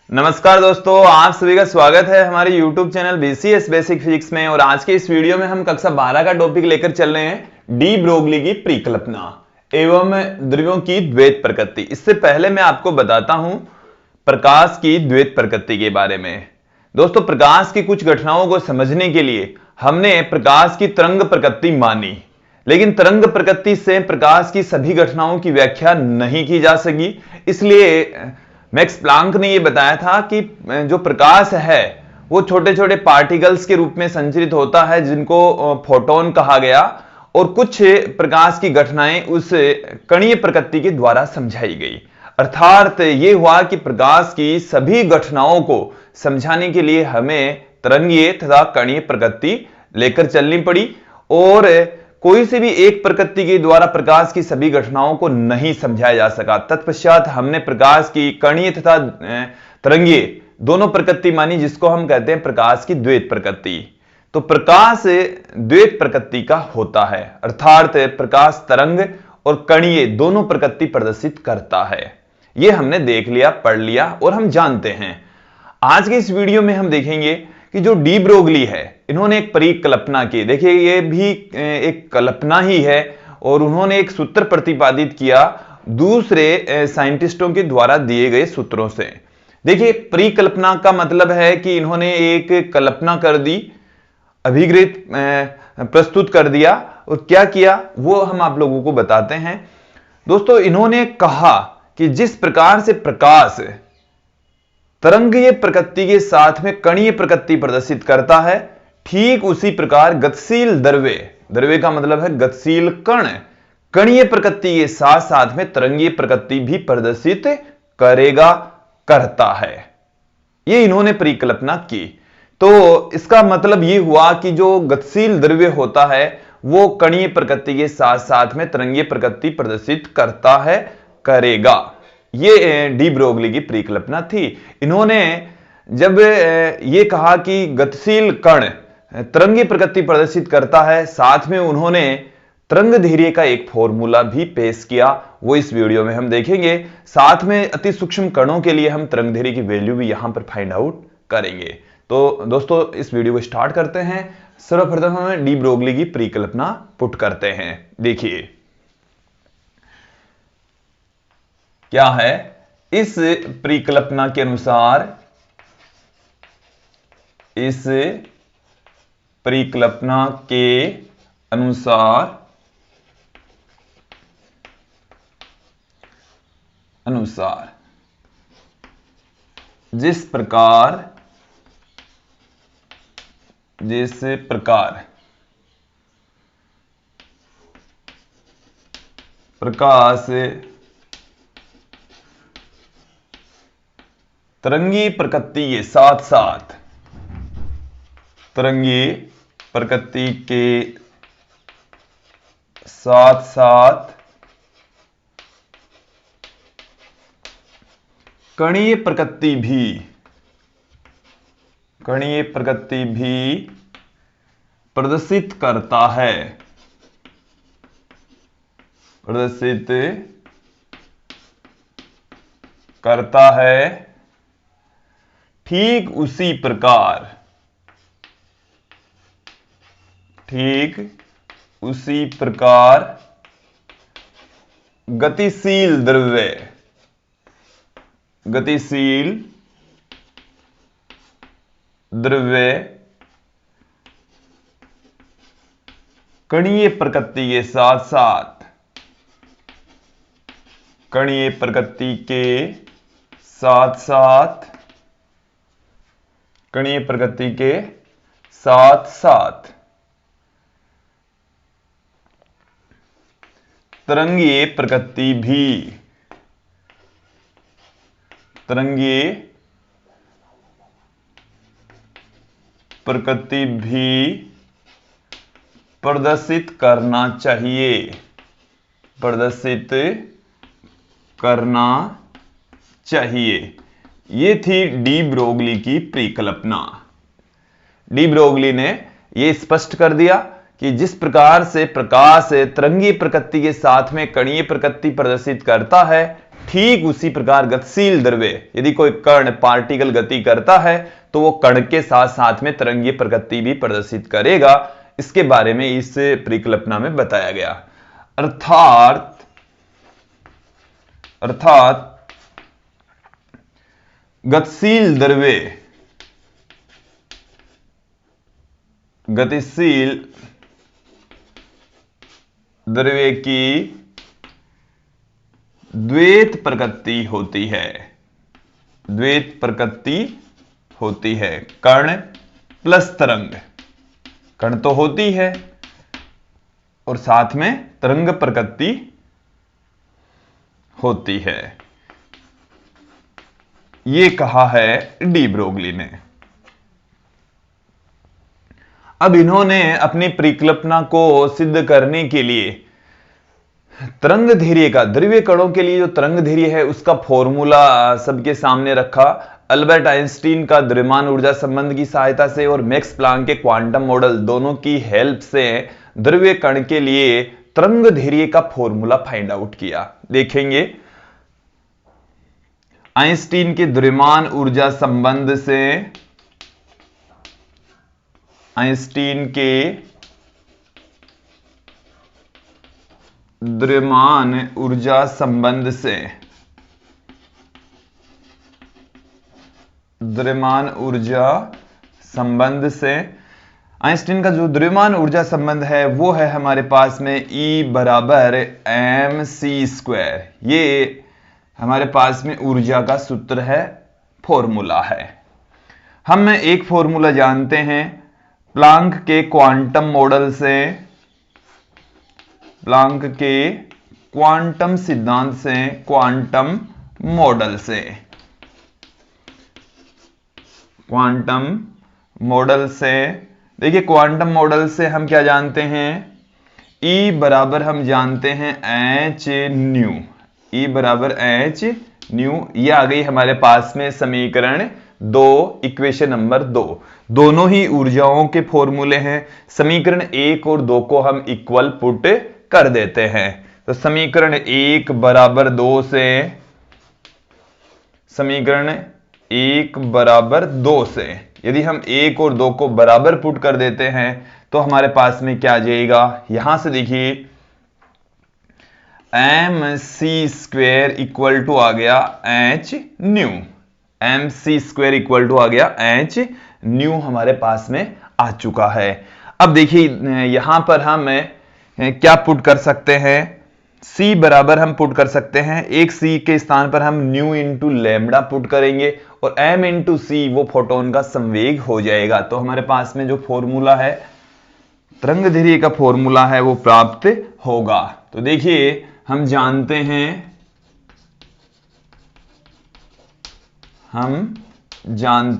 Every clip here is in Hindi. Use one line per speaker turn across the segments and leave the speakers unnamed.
नमस्कार दोस्तों, आप सभी का स्वागत है हमारे YouTube channel BCS basic physics में। और आज के इस वीडियो में हम कक्षा 12 का टॉपिक लेकर चल रहे हैं डी ब्रोगली की परिकल्पना एवं द्रव्यों की द्वैत प्रकृति। इससे पहले मैं आपको बताता हूं प्रकाश की द्वैत प्रकृति के बारे में। दोस्तों, प्रकाश की कुछ घटनाओं को समझने के लिए हमने प्रकाश की तरंग प्रकृति मानी, लेकिन तरंग प्रकृति से प्रकाश की सभी घटनाओं की व्याख्या नहीं की जा सकी। इसलिए मैक्स प्लांक ने यह बताया था कि जो प्रकाश है वो छोटे छोटे पार्टिकल्स के रूप में संचरित होता है, जिनको फोटोन कहा गया, और कुछ प्रकाश की घटनाएं उस कणीय प्रकृति के द्वारा समझाई गई। अर्थात ये हुआ कि प्रकाश की सभी घटनाओं को समझाने के लिए हमें तरंगीय तथा कणीय प्रकृति लेकर चलनी पड़ी, और कोई से भी एक प्रकृति के द्वारा प्रकाश की सभी घटनाओं को नहीं समझाया जा सका। तत्पश्चात हमने प्रकाश की कणीय तथा तरंगीय दोनों प्रकृति मानी, जिसको हम कहते हैं प्रकाश की द्वैत प्रकृति। तो प्रकाश द्वैत प्रकृति का होता है, अर्थात प्रकाश तरंग और कणीय दोनों प्रकृति प्रदर्शित करता है। यह हमने देख लिया, पढ़ लिया और हम जानते हैं। आज के इस वीडियो में हम देखेंगे कि जो डी ब्रोगली है, इन्होंने एक परिकल्पना की। देखिए, ये भी एक कल्पना ही है, और उन्होंने एक सूत्र प्रतिपादित किया दूसरे साइंटिस्टों के द्वारा दिए गए सूत्रों से। देखिए, परिकल्पना का मतलब है कि इन्होंने एक कल्पना कर दी, अभिग्रहित प्रस्तुत कर दिया, और क्या किया वो हम आप लोगों को बताते हैं। दोस्तों, इन्होंने कहा कि जिस प्रकार से प्रकाश तरंगीय प्रकृति के साथ में कणीय प्रकृति प्रदर्शित करता है, ठीक उसी प्रकार गतिशील द्रव्य, द्रव्य का मतलब है गतिशील कण, कणीय प्रकृति के साथ साथ में तरंगीय प्रकृति भी प्रदर्शित करेगा, करता है। ये इन्होंने परिकल्पना की। तो इसका मतलब ये हुआ कि जो गतिशील द्रव्य होता है वो कणीय प्रकृति के साथ साथ में तरंगीय प्रकृति प्रदर्शित करता है, करेगा। ये डी ब्रोगली की परिकल्पना थी। इन्होंने जब ये कहा कि गतिशील कण तरंगीय प्रकृति प्रदर्शित करता है, साथ में उन्होंने तरंगधैर्य का एक फॉर्मूला भी पेश किया, वो इस वीडियो में हम देखेंगे। साथ में अति सूक्ष्म कणों के लिए हम तरंगधैर्य की वैल्यू भी यहां पर फाइंड आउट करेंगे। तो दोस्तों, इस वीडियो को स्टार्ट करते हैं। सर्वप्रथम हम डी ब्रोगली की परिकल्पना पुट करते हैं। देखिए क्या है। इस परिकल्पना के अनुसार, इस परिकल्पना के अनुसार जिस प्रकार प्रकाश तरंगीय प्रकृति के साथ साथ कणीय प्रकृति भी प्रदर्शित करता है, ठीक उसी प्रकार गतिशील द्रव्य कणीय प्रकृति के साथ साथ तरंगीय प्रकृति भी प्रदर्शित करना चाहिए। ये थी डी ब्रोगली की परिकल्पना। डी ब्रोगली ने यह स्पष्ट कर दिया कि जिस प्रकार से प्रकाश तरंगी प्रकृति के साथ में कणीय प्रकृति प्रदर्शित करता है, ठीक उसी प्रकार गतिशील द्रव्य यदि कोई कण पार्टिकल गति करता है तो वो कण के साथ साथ में तरंगीय प्रकृति भी प्रदर्शित करेगा। इसके बारे में इस परिकल्पना में बताया गया। अर्थात गतिशील द्रव्य की द्वैत प्रकृति होती है। कण प्लस तरंग, कण तो होती है और साथ में तरंग प्रकृति होती है, ये कहा है डी ब्रोगली ने। अब इन्होंने अपनी परिकल्पना को सिद्ध करने के लिए तरंग धैर्य का, द्रव्य कणों के लिए जो तरंग धैर्य है उसका फॉर्मूला सबके सामने रखा। अल्बर्ट आइंस्टीन का द्रव्यमान ऊर्जा संबंध की सहायता से और मैक्स प्लांक के क्वांटम मॉडल दोनों की हेल्प से द्रव्य कण के लिए तरंग धैर्य का फॉर्मूला फाइंड आउट किया। देखेंगे आइंस्टीन के द्रव्यमान ऊर्जा संबंध से, आइंस्टीन के द्रव्यमान ऊर्जा संबंध से, आइंस्टीन का जो द्रव्यमान ऊर्जा संबंध है वो है हमारे पास में E बराबर mc²। ये हमारे पास में ऊर्जा का सूत्र है, फॉर्मूला है। हम एक फॉर्मूला जानते हैं प्लांक के क्वांटम मॉडल से, प्लांक के क्वांटम सिद्धांत से, क्वांटम मॉडल से, क्वांटम मॉडल से। देखिए क्वांटम मॉडल से हम क्या जानते हैं, E बराबर हम जानते हैं h न्यू, E बराबर h न्यू। ये आ गई हमारे पास में समीकरण 2, इक्वेशन नंबर 2। दोनों ही ऊर्जाओं के फॉर्मूले हैं। समीकरण 1 और 2 को हम इक्वल पुट कर देते हैं। तो समीकरण 1 बराबर 2 से, समीकरण 1 बराबर 2 से यदि हम 1 और 2 को बराबर पुट कर देते हैं तो हमारे पास में क्या आ जाएगा, यहां से देखिए mc² इक्वल टू आ गया h nu, mc² equal to आ गया h न्यू हमारे पास में आ चुका है। अब देखिए यहां पर हम क्या पुट कर सकते हैं, c बराबर हम पुट कर सकते हैं, एक c के स्थान पर हम न्यू इंटू लैम्डा पुट करेंगे और m इंटू सी वो फोटोन का संवेग हो जाएगा। तो हमारे पास में जो फॉर्मूला है, तरंग धैर्य का फॉर्मूला है, वो प्राप्त होगा। तो देखिए हम जानते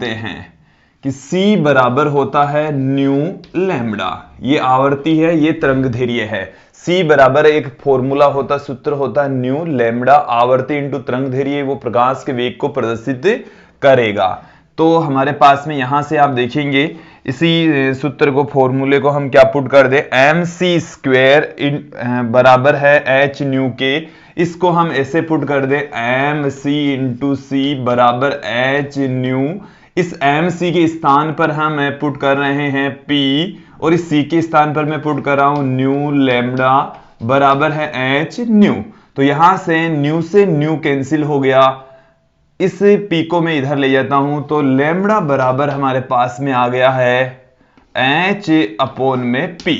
हैं कि c बराबर होता है न्यू लैम्डा, ये आवर्ती है, ये तरंग धैर्य है। c बराबर एक फॉर्मूला होता, सूत्र होता है न्यू लैम्डा, आवर्ती इंटू तरंग धैर्य, वो प्रकाश के वेग को प्रदर्शित करेगा। तो हमारे पास में यहां से आप देखेंगे इसी सूत्र को, फॉर्मूले को हम क्या पुट कर दे, mc² बराबर है h न्यू के, इसको हम ऐसे पुट कर दे mc इंटू सी बराबर h न्यू। इस mc के स्थान पर हम पुट कर रहे हैं p और इस c के स्थान पर मैं पुट कर रहा हूं न्यू लैम्डा बराबर है h न्यू। तो यहां से न्यू कैंसिल हो गया, इस p को मैं इधर ले जाता हूं तो लैम्डा बराबर हमारे पास में आ गया है h अपॉन में p,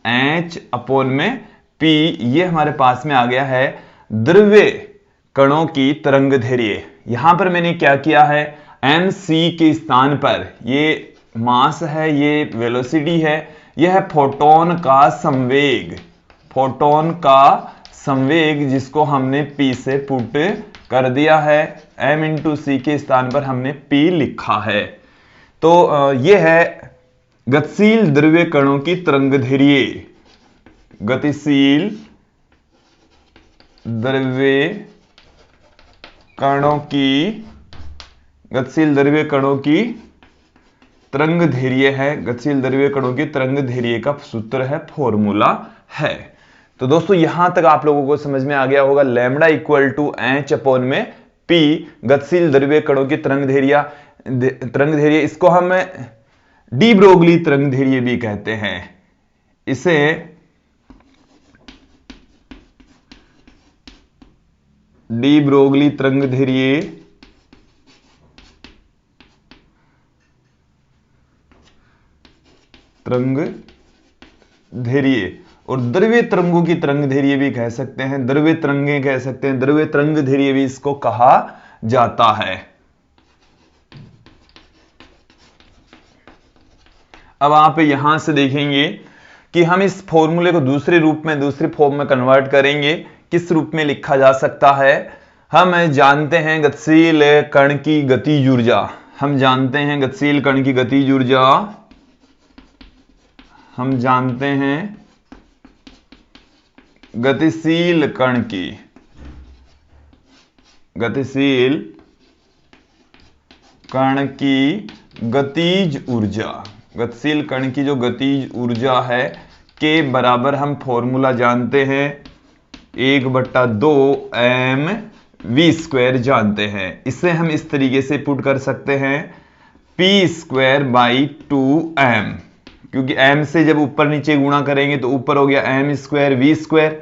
h अपॉन में p, ये हमारे पास में आ गया है द्रव्य कणों की तरंग धैर्य। यहां पर मैंने क्या किया है, mc के स्थान पर ये मास है, ये वेलोसिटी है, यह है फोटोन का संवेग, फोटोन का संवेग जिसको हमने p से पुट कर दिया है, m इंटू सी के स्थान पर हमने p लिखा है। तो यह है गतिशील द्रव्य कणों की तरंग धैर्य, गतिशील द्रव्य कणों की तरंग धैर्य है, गतिशील द्रव्य कणों की तरंग धैर्य का सूत्र है, फॉर्मूला है। तो दोस्तों यहां तक आप लोगों को समझ में आ गया होगा। Lambda equal to H upon में पी, गतिशील द्रव्य कणों की तरंग धैर्य, इसको हम डी ब्रोगली तरंग धैर्य भी कहते हैं। इसे डी ब्रोगली तरंग धैर्य और द्रव्य तरंगों की तरंग धैर्य भी कह सकते हैं, द्रव्य तरंगे कह सकते हैं, द्रव्य तरंग धैर्य भी इसको कहा जाता है। अब आप यहां से देखेंगे कि हम इस फॉर्मूले को दूसरे रूप में, दूसरी फॉर्म में कन्वर्ट करेंगे। किस रूप में लिखा जा सकता है? हम जानते हैं गतिशील कण की गतिज ऊर्जा, हम जानते हैं गतिशील कण की गतिज ऊर्जा, हम जानते हैं गतिशील कण की गतिज ऊर्जा, गतिशील कण की जो गतिज ऊर्जा है के बराबर हम फॉर्मूला जानते हैं 1/2 mv² जानते हैं। इसे हम इस तरीके से पुट कर सकते हैं p²/2m, क्योंकि m से जब ऊपर नीचे गुणा करेंगे तो ऊपर हो गया m² v²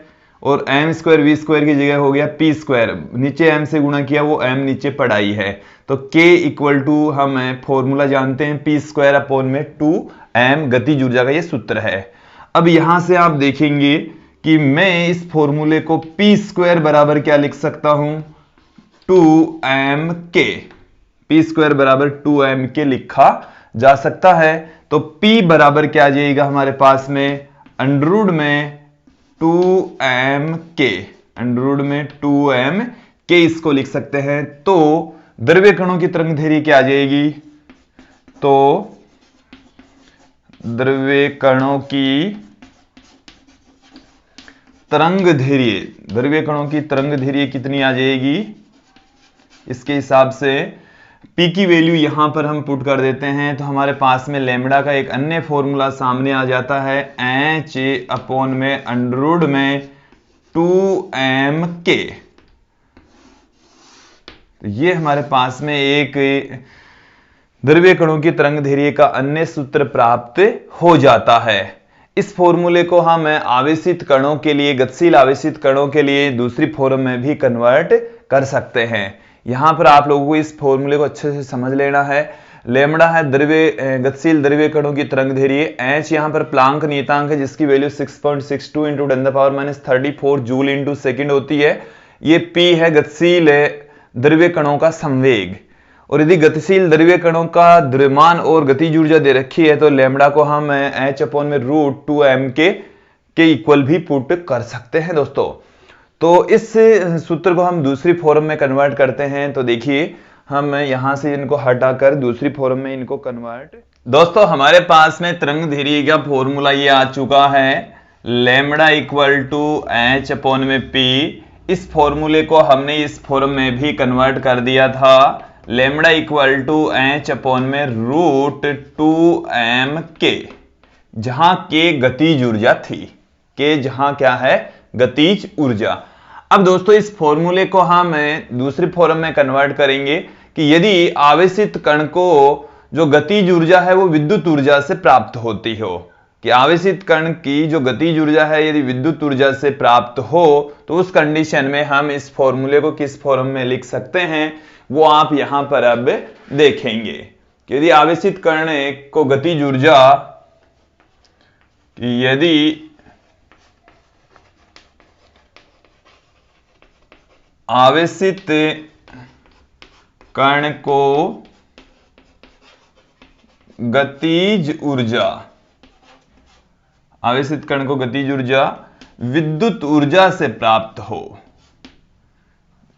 और m² v² की जगह हो गया p², नीचे m से गुणा किया वो m नीचे पढ़ाई है। तो k इक्वल टू हम फॉर्मूला जानते हैं p² अपॉन में 2m, गतिज ऊर्जा का ये सूत्र है। अब यहां से आप देखेंगे कि मैं इस फॉर्मूले को p² बराबर क्या लिख सकता हूं? 2mk, p² बराबर 2mk लिखा जा सकता है। तो p बराबर क्या आ जाएगा हमारे पास में? अंडररूट में 2mk, अंडररूट में 2mk इसको लिख सकते हैं। तो द्रव्य कणों की तरंग धैर्य क्या आ जाएगी? तो द्रव्य कणों की तरंग धैर्य कितनी आ जाएगी? इसके हिसाब से P की वैल्यू यहां पर हम पुट कर देते हैं तो हमारे पास में लैम्बडा का एक अन्य फॉर्मूला सामने आ जाता है h अपॉन में अंडररूट में 2mk। ये हमारे पास में एक द्रव्य कणों की तरंग धैर्य का अन्य सूत्र प्राप्त हो जाता है। इस फॉर्मूले को हम आवेशित कणों के लिए, गतिशील आवेशित कणों के लिए दूसरी फॉर्म में भी कन्वर्ट कर सकते हैं। यहां पर आप लोगों को इस फॉर्मूले को अच्छे से समझ लेना है। लैम्बडा है गतिशील द्रव्य कणों की तरंग धैर्य, h यहां पर प्लांक नियतांक है जिसकी वैल्यू 6.62 × 10⁻34 जूल × सेकंड होती है। ये p है गतिशील द्रव्य कणों का संवेग, और यदि गतिशील द्रव्य कणों का द्रव्यमान और गतिज ऊर्जा दे रखी है तो लैम्बडा को हम h अपॉन में √2mk के इक्वल भी पुट कर सकते हैं दोस्तों। तो इस सूत्र को हम दूसरी फॉर्म में कन्वर्ट करते हैं। तो देखिए हम यहां से इनको हटाकर दूसरी फॉर्म में इनको कन्वर्ट, दोस्तों हमारे पास में तरंग धैर्य का फॉर्मूला ये आ चुका है, lambda equal to h upon में p। इस फॉर्मूले को हमने इस फॉर्म में भी कन्वर्ट कर दिया था, lambda equal to h upon में √2mk, जहां k गतिज ऊर्जा थी, k जहां क्या है? गतिज ऊर्जा। अब दोस्तों इस फॉर्मूले को हम दूसरी फॉर्म में कन्वर्ट करेंगे कि यदि आवेशित कण को जो गतिज ऊर्जा है वो विद्युत ऊर्जा से प्राप्त होती हो, कि आवेशित कण की जो गतिज ऊर्जा है यदि विद्युत ऊर्जा से प्राप्त हो तो उस कंडीशन में हम इस फॉर्मूले को किस फॉर्म में लिख सकते हैं वो आप यहां पर अब देखेंगे। कि यदि आवेशित कण को गतिज ऊर्जा, यदि आवेशित कण को गतिज ऊर्जा, आवेशित कण को गतिज ऊर्जा विद्युत ऊर्जा से प्राप्त हो,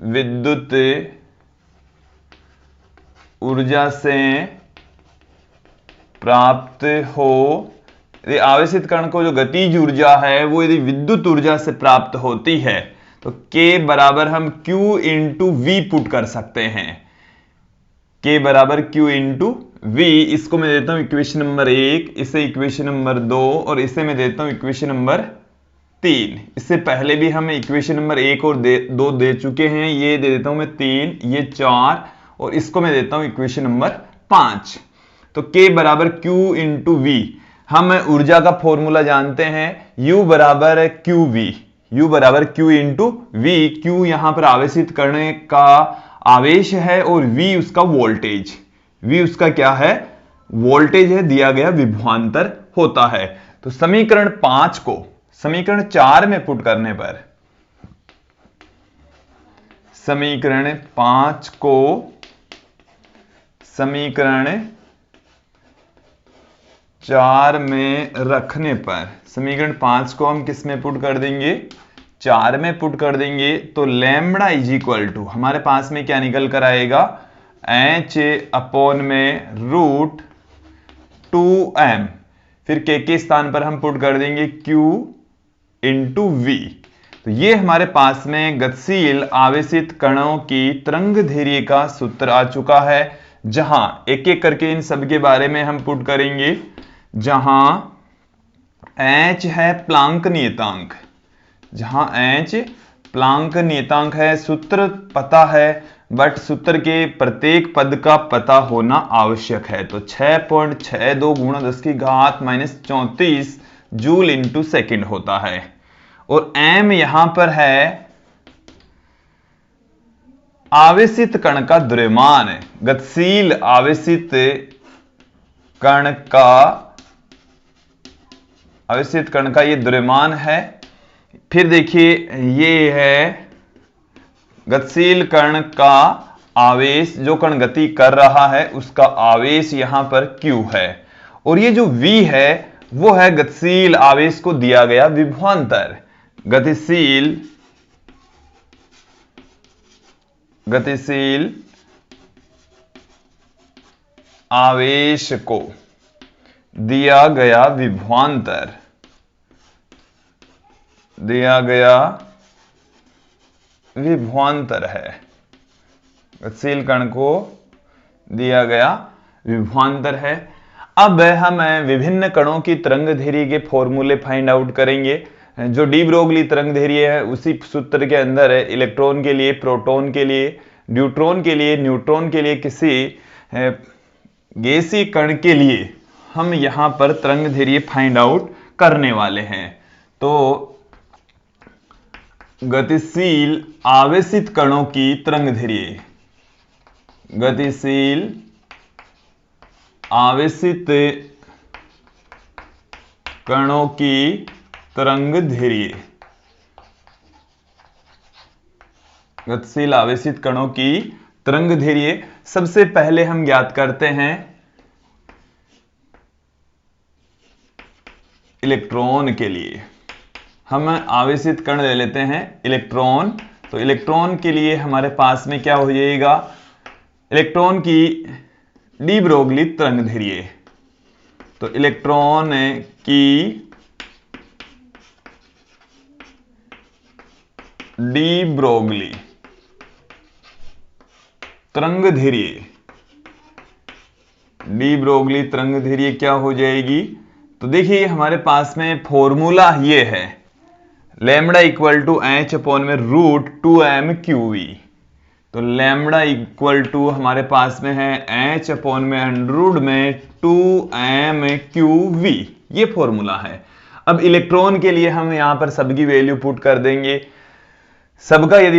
विद्युत ऊर्जा से प्राप्त हो, यदि आवेशित कण को जो गतिज ऊर्जा है वो यदि विद्युत ऊर्जा से प्राप्त होती है तो k बराबर हम Q × V पुट कर सकते हैं, k बराबर Q × v, इसको मैं देता हूं इक्वेशन नंबर 1, इसे इक्वेशन नंबर 2 और इसे मैं देता हूं इक्वेशन नंबर 3। इससे पहले भी हम इक्वेशन नंबर 1 और 2 दे चुके हैं। ये दे देता हूं मैं 3, ये 4 और इसको मैं देता हूं इक्वेशन नंबर 5। तो K बराबर Q इंटू वी। हम ऊर्जा का फॉर्मूला जानते हैं, U बराबर QV, U बराबर Q इंटू वी। Q यहां पर आवेशित करने का आवेश है और V उसका वोल्टेज, V उसका क्या है, वोल्टेज है, दिया गया विभवांतर होता है। तो समीकरण 5 को समीकरण 4 में पुट करने पर, समीकरण 5 को समीकरण 4 में रखने पर, समीकरण 5 को हम किस में पुट कर देंगे, 4 में पुट कर देंगे। तो लैम्बडा इज इक्वल टू हमारे पास में क्या निकल कर आएगा, H अपॉन में रूट 2m, फिर के स्थान पर हम पुट कर देंगे Q इंटू वी। तो ये हमारे पास में गतिशील आवेशित कणों की तरंगदैर्घ्य का सूत्र आ चुका है, जहां एक एक करके इन सब के बारे में हम पुट करेंगे। जहां H है प्लांक नियतांक, जहां H प्लांक नियतांक है, सूत्र पता है बट सूत्र के प्रत्येक पद का पता होना आवश्यक है। तो 6.62 गुणा 10 की घात -34 जूल इंटू सेकेंड होता है। और m यहां पर है आवेशित कण का द्रव्यमान, गतिशील आवेशित कण का ये द्रव्यमान है। फिर देखिए ये है गतिशील कण का आवेश, जो कण गति कर रहा है उसका आवेश यहां पर Q है, और ये जो V है वो है गतिशील आवेश को दिया गया विभवांतर। गतिशील आवेश को दिया गया विभवांतर, है, गतिशील कण को दिया गया विभवांतर है। अब हम विभिन्न कणों की तरंगदैर्घ्य के फॉर्मूले फाइंड आउट करेंगे। जो डी ब्रोगली तरंगदैर्घ्य है उसी सूत्र के अंदर है, इलेक्ट्रॉन के लिए, प्रोटॉन के लिए, न्यूट्रॉन के लिए, न्यूट्रॉन के लिए, किसी गैसीय कण के लिए हम यहां पर तरंगदैर्घ्य फाइंड आउट करने वाले हैं। तो गतिशील आवेशित कणों की तरंगदैर्घ्य, गतिशील आवेशित कणों की तरंगदैर्घ्य, गतिशील आवेशित कणों की तरंगदैर्घ्य सबसे पहले हम ज्ञात करते हैं इलेक्ट्रॉन के लिए। हम आवेशित कण ले लेते हैं इलेक्ट्रॉन। तो इलेक्ट्रॉन के लिए हमारे पास में क्या हो जाएगा, इलेक्ट्रॉन की डी ब्रोगली तरंगदैर्घ्य। तो इलेक्ट्रॉन की डी ब्रोगली तरंगदैर्घ्य, डी ब्रोगली तरंगदैर्घ्य क्या हो जाएगी। तो देखिए हमारे पास में फॉर्मूला ये है, lambda equal to H upon में रूट 2m QV। तो लैम्बडा इक्वल टू हमारे पास में है H अपॉन में अंडररूट में 2m QV, ये फॉर्मूला है। अब इलेक्ट्रॉन के लिए हम यहां पर सबकी वैल्यू पुट कर देंगे। सबका यदि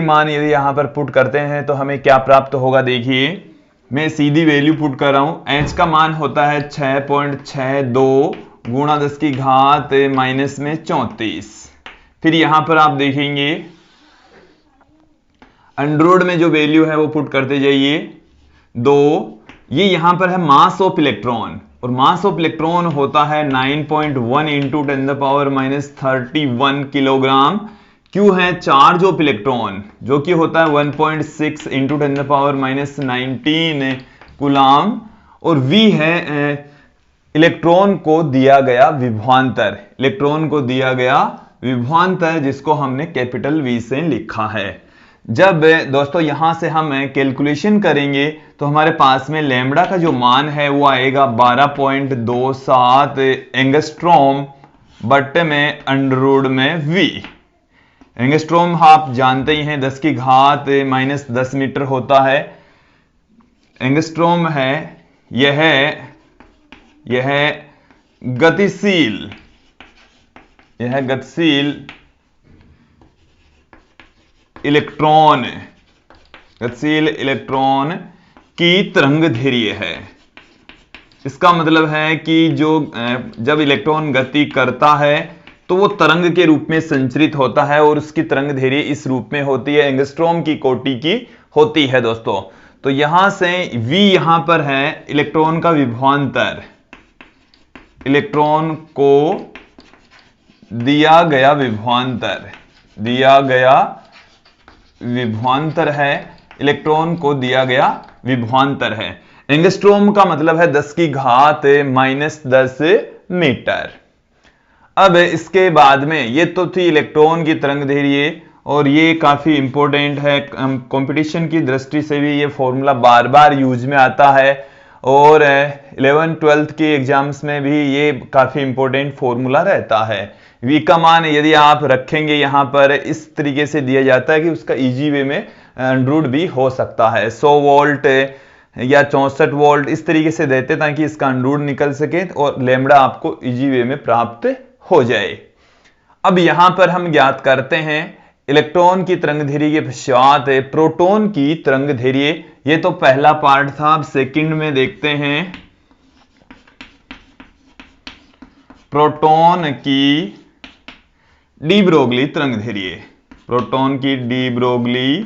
यहां पर पुट करते हैं तो हमें क्या प्राप्त होगा, देखिए मैं सीधी वैल्यू पुट कर रहा हूं। H का मान होता है 6.62 गुणा 10 की घात -34। फिर यहां पर आप देखेंगे अंडररूट में जो वैल्यू है वो पुट करते जाइए 2। ये यहां पर है मास ऑफ इलेक्ट्रॉन, और मास ऑफ इलेक्ट्रॉन होता है 9.1 इंटू 10⁻31 किलोग्राम। क्यू है चार्ज ऑफ इलेक्ट्रॉन, जो कि होता है 1.6 इंटू 10⁻19 कूलाम, और V है इलेक्ट्रॉन को दिया गया विभवांतर, इलेक्ट्रॉन को दिया गया विभवांतर जिसको हमने कैपिटल V से लिखा है। जब दोस्तों यहां से हम कैलकुलेशन करेंगे तो हमारे पास में लैम्बडा का जो मान है वो आएगा 12.27 एंगस्ट्रॉम बट्टे में अंडर रूट में वी। एंगस्ट्रॉम आप जानते ही हैं 10 की घात -10 मीटर होता है। एंगस्ट्रॉम है यह गतिशील इलेक्ट्रॉन की तरंगदैर्घ्य है। इसका मतलब है कि जब इलेक्ट्रॉन गति करता है तो वो तरंग के रूप में संचरित होता है और उसकी तरंगदैर्घ्य इस रूप में होती है, एंगस्ट्रॉम की कोटि की होती है दोस्तों। तो यहां से v यहां पर है इलेक्ट्रॉन का विभवांतर, इलेक्ट्रॉन को दिया गया विभवांतर है, इलेक्ट्रॉन को दिया गया विभवांतर है। एंगस्ट्रॉम का मतलब है 10 की घात -10 मीटर। अब इसके बाद में ये तो थी इलेक्ट्रॉन की तरंगदैर्घ्य और ये काफी इंपॉर्टेंट है, कंपटीशन की दृष्टि से भी ये फॉर्मूला बार बार यूज में आता है और 11th-12th के एग्जाम्स में भी ये काफी इंपॉर्टेंट फॉर्मूला रहता है। V का मान यदि आप रखेंगे यहां पर इस तरीके से दिया जाता है कि उसका इजी वे में रूट भी हो सकता है, 100 वोल्ट या 64 वोल्ट इस तरीके से देते ताकि इसका अंडरूट निकल सके और लैम्बडा आपको इजी वे में प्राप्त हो जाए। अब यहां पर हम ज्ञात करते हैं इलेक्ट्रॉन की तरंगदैर्घ्य के पश्चात प्रोटॉन की तरंगदैर्घ्य। ये तो पहला पार्ट था। अब सेकंड में देखते हैं प्रोटॉन की डी ब्रोगली तरंगदैर्घ्य। प्रोटॉन की डी ब्रोगली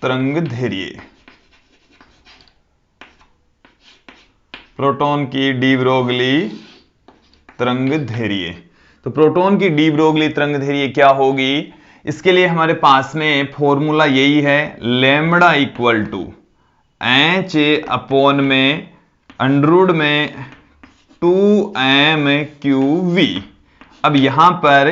तरंगदैर्घ्य, प्रोटॉन की डी ब्रोगली तरंगदैर्घ्य। तो प्रोटॉन की डी ब्रोगली तरंगदैर्घ्य क्या होगी? इसके लिए हमारे पास में फॉर्मूला यही है, lambda equal to H upon में अंडररूट में 2m/q_v। अब यहां पर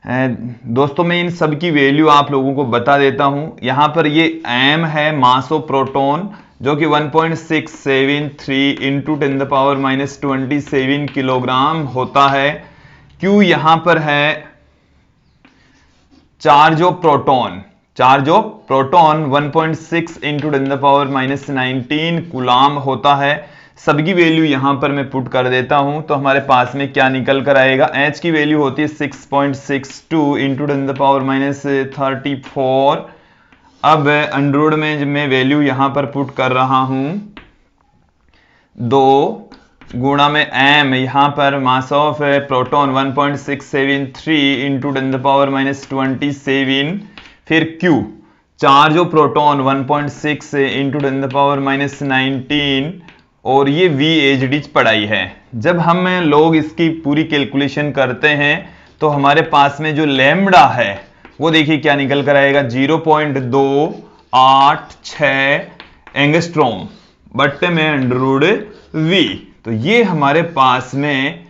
दोस्तों मैं इन सब की वैल्यू आप लोगों को बता देता हूं। यहां पर ये m है मास ऑफ प्रोटॉन जो कि 1.673 इंटू 10⁻27 किलोग्राम होता है। Q यहां पर है charge of proton 1.6 into 10⁻19 coulomb होता है। सबकी वैल्यू यहां पर मैं पुट कर देता हूं तो हमारे पास में क्या निकल कर आएगा। H की वैल्यू होती है 6.62 इंटू 10⁻34। अब अंडररूट में जब मैं वैल्यू यहां पर पुट कर रहा हूं 2 गुणा में m, यहां पर मास ऑफ प्रोटॉन 1.673 इंटू 10⁻27, फिर Q charge of proton 1.6 into 10⁻19 और ये VHD पढ़ाई है। जब हम लोग इसकी पूरी कैलकुलेशन करते हैं तो हमारे पास में जो लैम्बडा है वो देखिए क्या निकल कर आएगा, 0.286 एंगस्ट्रॉम बट्टे में अंडररूट V। तो ये हमारे पास में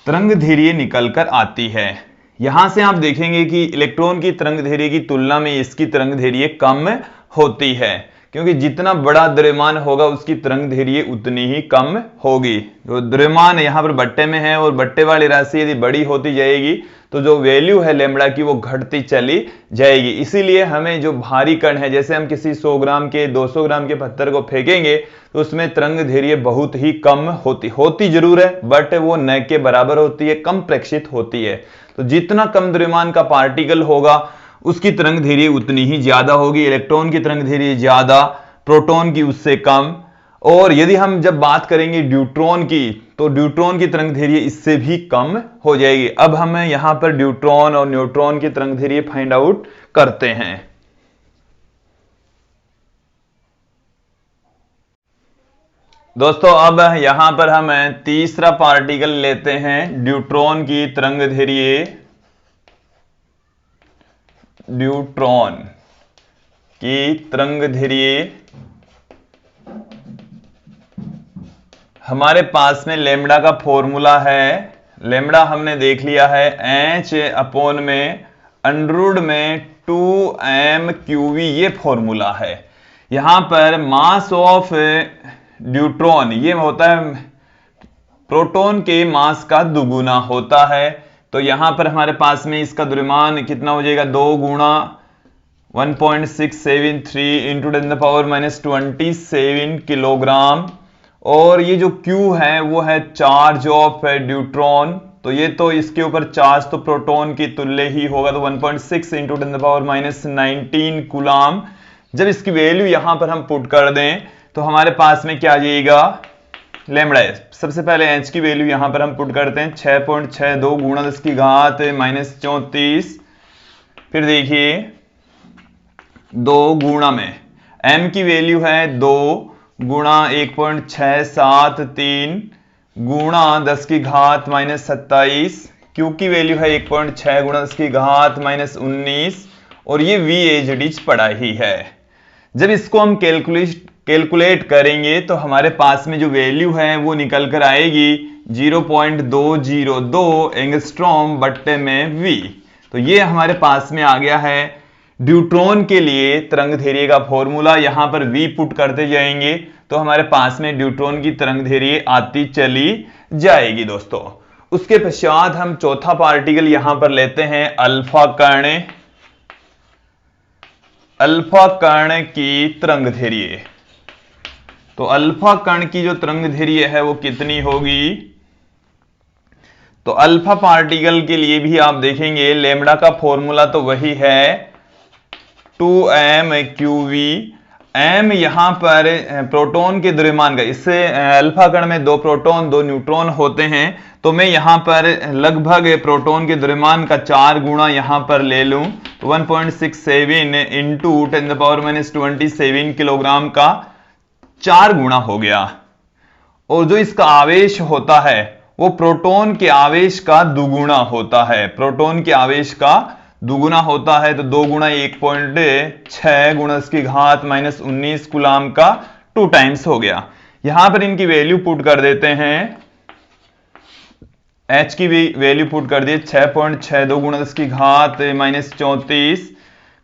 तरंगदैर्घ्य निकल कर आती है। यहां से आप देखेंगे कि इलेक्ट्रॉन की तरंगदैर्घ्य की तुलना में इसकी तरंगदैर्घ्य कम होती है, क्योंकि जितना बड़ा द्रव्यमान होगा उसकी तरंगदैर्घ्य उतनी ही कम होगी। जो द्रव्यमान यहां पर बट्टे में है और बट्टे वाली राशि यदि बड़ी होती जाएगी तो जो वैल्यू है लैम्बडा की वो घटती चली जाएगी। इसीलिए हमें जो भारी कण है, जैसे हम किसी 100 ग्राम के 200 ग्राम के पत्थर को फेंकेंगे तो उसमें तरंगदैर्घ्य बहुत ही कम होती जरूर है, बट वो न के बराबर होती है, कम प्रेक्षित होती है। तो जितना कम द्रव्यमान का पार्टिकल होगा उसकी तरंगदैर्घ्य उतनी ही ज्यादा होगी। इलेक्ट्रॉन की तरंगदैर्घ्य ज्यादा, प्रोटॉन की उससे कम। और यदि हम जब बात करेंगे ड्यूट्रॉन की तो ड्यूट्रॉन की तरंगदैर्घ्य इससे भी कम हो जाएगी। अब हम यहां पर ड्यूट्रॉन और न्यूट्रॉन की तरंगदैर्घ्य फाइंड आउट करते हैं। दोस्तों अब यहां पर हम तीसरा पार्टिकल लेते हैं, ड्यूट्रॉन की तरंगदैर्घ्य। ड्यूट्रॉन की तरंगदैर्घ्य हमारे पास में लैम्बडा का फॉर्मूला है लेमड़ा हमने देख लिया है एच अपॉन में अंडररूट में 2m⁴v, ये फॉर्मूला है। यहां पर मास ऑफ न्यूट्रॉन ये होता है प्रोटॉन के मास का दुगुना होता है। तो यहां पर हमारे पास में इसका द्रव्यमान कितना हो जाएगा, 2 गुणा 1.673 इंटू 10⁻⁻27 किलोग्राम। और ये जो Q है वो है चार्ज ऑफ न्यूट्रॉन, तो ये तो इसके ऊपर चार्ज तो प्रोटॉन की तुल्य ही होगा, तो 1.6 इंटू 10⁻⁻19 कूलाम। जब इसकी वैल्यू यहां पर हम पुट कर दें तो हमारे पास में क्या आ जाएगा, लेमड़ा। सबसे पहले एच की वैल्यू यहां पर हम पुट करते हैं 6.62 गुणा 10⁻⁻34। फिर देखिए 2 गुणा में m की वैल्यू है 2 गुणा 1.673 गुणा 10⁻⁻27। Q की वैल्यू है 1.6 गुणा 10⁻⁻19 और ये V एज इट इज पड़ा ही है। जब इसको हम कैलकुलेट करेंगे तो हमारे पास में जो वैल्यू है वो निकल कर आएगी 0.202 एंगस्ट्रॉम बट्टे में V। तो ये हमारे पास में आ गया है न्यूट्रॉन के लिए तरंगदैर्घ्य का फॉर्मूला। यहां पर V पुट करते जाएंगे तो हमारे पास में न्यूट्रॉन की तरंगदैर्घ्य आती चली जाएगी दोस्तों। उसके पश्चात हम चौथा पार्टिकल यहां पर लेते हैं अल्फा कण। अल्फा कण की तरंगदैर्घ्य, तो अल्फा कण की जो तरंगदैर्घ्य है वो कितनी होगी, तो अल्फा पार्टिकल के लिए भी आप देखेंगे लेमड़ा का फॉर्मूला तो वही है 2m⁴v। m यहां पर प्रोटॉन के द्रव्यमान का, इससे अल्फा कण में 2 प्रोटॉन 2 न्यूट्रॉन होते हैं, तो मैं यहां पर लगभग प्रोटॉन के द्रव्यमान का 4 गुणा यहां पर ले लूं तो 1.67 इंटू 10⁻⁻27 किलोग्राम का 4 गुणा हो गया। और जो इसका आवेश होता है वो प्रोटॉन के आवेश का दुगुना होता है, प्रोटॉन के आवेश का दुगुना होता है। तो 2 गुणा 1.6 गुणा 10⁻⁻19 कूलाम का 2 टाइम्स हो गया। यहां पर इनकी वैल्यू पुट कर देते हैं, H की भी वैल्यू पुट कर दिए 6.62 गुणा 10⁻⁻34।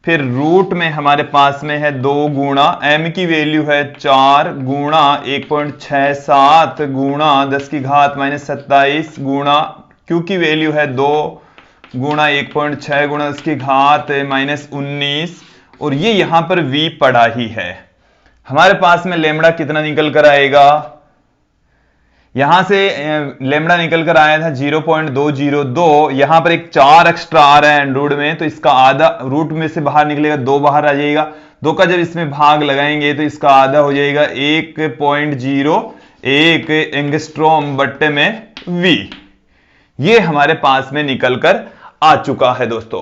फिर रूट में हमारे पास में है 2 गुणा, m की वैल्यू है 4 गुणा 1.67 गुणा 10⁻⁻27 गुणा Q की वैल्यू है 2 गुणा 1.6 गुणा 10⁻⁻19 और ये यहां पर V पड़ा ही है। हमारे पास में लेमड़ा कितना निकल कर आएगा, यहां से लेमड़ा निकल कर आया था 0.202। यहां पर एक 4 एक्स्ट्रा आ रहा है रूट में, तो इसका आधा रूट में से बाहर निकलेगा, 2 बाहर आ जाएगा, 2 का जब इसमें भाग लगाएंगे तो इसका आधा हो जाएगा 1.01 एंगस्ट्रॉम बट्टे में V। ये हमारे पास में निकल कर आ चुका है दोस्तों।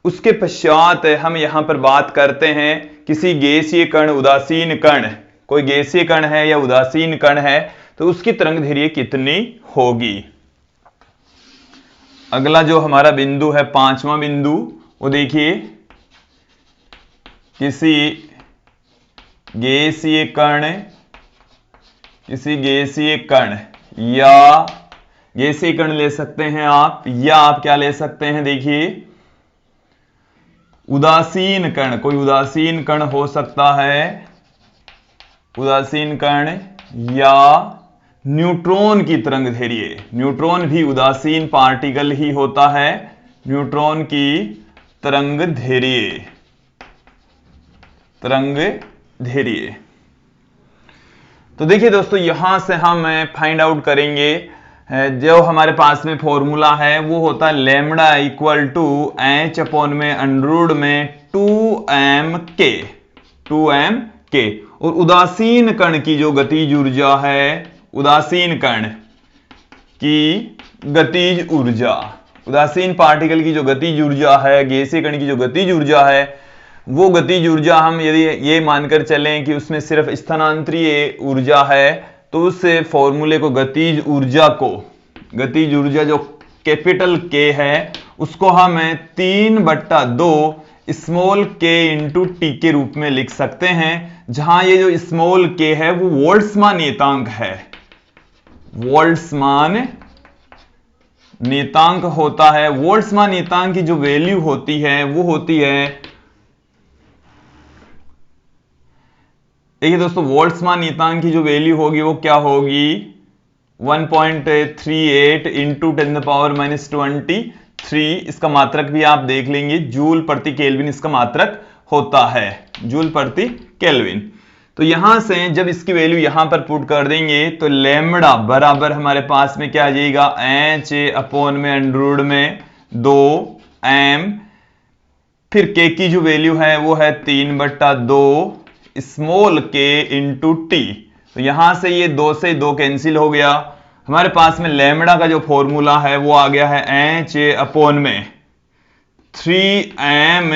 उसके पश्चात हम यहां पर बात करते हैं किसी गैसीय कण, उदासीन कण, कोई गैसीय कण है या उदासीन कण है तो उसकी तरंगदैर्घ्य कितनी होगी। अगला जो हमारा बिंदु है 5वां बिंदु, वो देखिए किसी गैसीय कण, किसी गैसीय कण या गैसीय कण ले सकते हैं आप, या आप क्या ले सकते हैं, देखिए उदासीन कण, कोई उदासीन कण हो सकता है, उदासीन कण या न्यूट्रॉन की तरंगदैर्घ्य। न्यूट्रॉन भी उदासीन पार्टिकल ही होता है, न्यूट्रॉन की तरंगदैर्घ्य, तरंगदैर्घ्य। तो देखिए दोस्तों यहां से हम फाइंड आउट करेंगे, जो हमारे पास में फॉर्मूला है वो होता है lambda equal to H upon में अंडररूट में 2m⁴, 2m⁴। और उदासीन कण की जो गतिज ऊर्जा है, उदासीन कण की गतिज ऊर्जा, उदासीन पार्टिकल की जो गतिज ऊर्जा है, गैसीय कण की जो गतिज ऊर्जा है, वो गतिज ऊर्जा हम यदि ये मानकर चलें कि उसमें सिर्फ स्थानांतरीय ऊर्जा है तो उस फॉर्मूले को गतिज ऊर्जा को, गतिज ऊर्जा जो कैपिटल K है उसको हम 3/2 स्मॉल k इंटू टी के रूप में लिख सकते हैं, जहां ये जो स्मॉल k है वो वोल्ट्समान नियतांक है, वोल्ट्समान नियतांक होता है, बोल्ट्जमान नियतांक की जो वैल्यू होती है वो होती है, देखिए दोस्तों, बोल्ट्जमान नियतांक की जो वैल्यू होगी वो क्या होगी, 1.38 इंटू 10⁻⁻23। इसका मात्रक भी आप देख लेंगे, जूल प्रति केल्विन इसका मात्रक होता है, जूल प्रति केल्विन। तो यहां से जब इसकी वैल्यू यहां पर पुट कर देंगे तो लेमड़ा बराबर हमारे पास में क्या आ जाएगा, एच अपॉन में अंडर में 2m, फिर के की जो वैल्यू है वो है 3/2 स्मॉल के इंटू टी। तो यहां से ये 2 से 2 कैंसिल हो गया, हमारे पास में लेमड़ा का जो फॉर्मूला है वो आ गया है एच अपॉन में 3m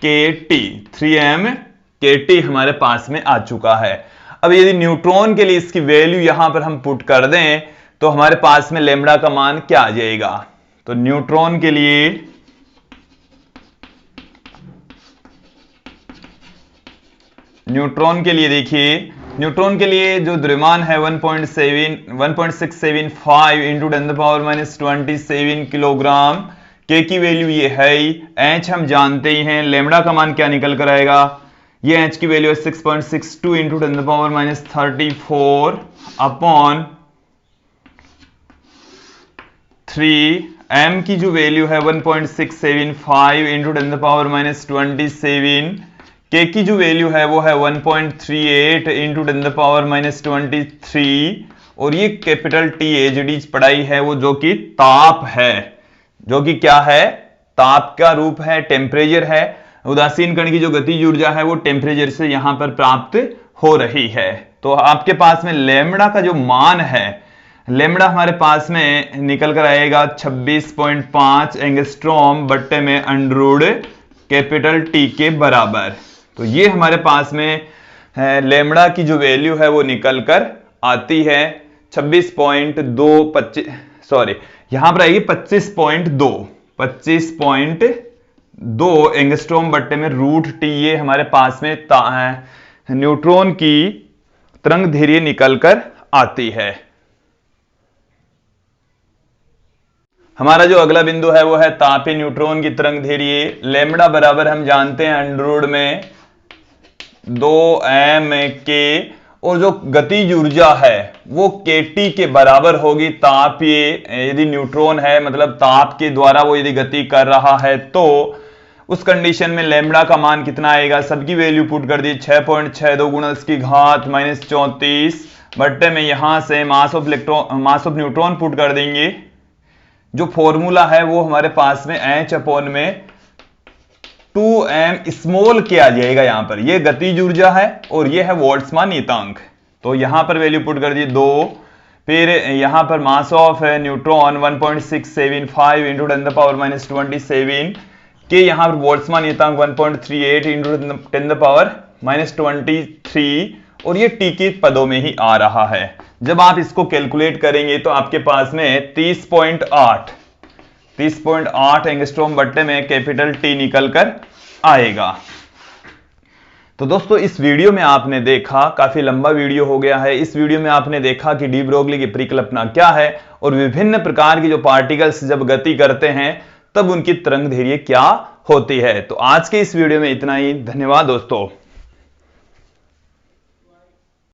के टी, 3m के टी हमारे पास में आ चुका है। अब यदि न्यूट्रॉन के लिए इसकी वैल्यू यहां पर हम पुट कर दें तो हमारे पास में लेमड़ा का मान क्या आ जाएगा, तो न्यूट्रॉन के लिए देखिए, न्यूट्रॉन के लिए जो द्रव्यमान है 1.675 इंटू 10⁻⁻27 किलोग्राम, के की वैल्यू ये है, एच हम जानते ही हैं, लेमड़ा का मान क्या निकल कर आएगा, ये एच की वैल्यू है 6.62 इंटू 10⁻⁻34 अपॉन 3, एम की जो वैल्यू है 1.675 इंटू 10⁻⁻27, के की जो वैल्यू है वो है 1.38 इंटू 10⁻⁻23, और ये कैपिटल टी एजडी पढ़ाई है वो जो कि ताप है, जो कि क्या है, ताप का रूप है, टेम्परेचर है। उदासीन कण की जो गतिज ऊर्जा है वो टेम्परेचर से यहां पर प्राप्त हो रही है। तो आपके पास में लेमड़ा का जो मान है, लेमड़ा हमारे पास में निकल कर आएगा 26.5 एंगस्ट्रॉम बट्टे में अंडर कैपिटल टी के बराबर। तो ये हमारे पास में लेमड़ा की जो वैल्यू है वो निकल कर आती है 26.2, सॉरी यहां पर आएगी 25.2 एंगस्ट्रॉम बट्टे में √T। ये हमारे पास में न्यूट्रॉन की तरंग दैर्घ्य निकल कर आती है। हमारा जो अगला बिंदु है वो है तापीय न्यूट्रॉन की तरंग दैर्घ्य। लेमड़ा बराबर हम जानते हैं अंडर में 2m के, और जो गतिज ऊर्जा है वो kT के बराबर होगी। तापीय यदि न्यूट्रॉन है, मतलब ताप के द्वारा वो यदि गति कर रहा है, तो उस कंडीशन में लेमड़ा का मान कितना आएगा, सबकी वैल्यू पुट कर दी 6.62 गुणा 10⁻⁻34 बट्टे में यहां से मास ऑफ न्यूट्रॉन पुट कर देंगे। जो फॉर्मूला है वो हमारे पास में एच अपॉन में 2m स्मॉल के आ जाएगा। यहां पर ये गतिज ऊर्जा है और ये है बोल्ट्जमान नियतांक, तो यहां पर वैल्यू पुट कर दी 2, फिर यहां पर मास ऑफ न्यूट्रॉन 1.675 इंटू 10⁻⁻27 के, यहां पर बोल्ट्जमान नियतांक 1.38 इंटू 10⁻⁻23, और ये टी के पदों में ही आ रहा है। जब आप इसको कैलकुलेट करेंगे तो आपके पास में 30.8 एंगस्ट्रॉम बट्टे में कैपिटल टी निकल कर आएगा। तो दोस्तों इस वीडियो में आपने देखा, काफी लंबा वीडियो हो गया है, इस वीडियो में आपने देखा कि डी ब्रोगली की परिकल्पना क्या है और विभिन्न प्रकार की जो पार्टिकल्स जब गति करते हैं तब उनकी तरंग दैर्घ्य क्या होती है। तो आज के इस वीडियो में इतना ही, धन्यवाद दोस्तों।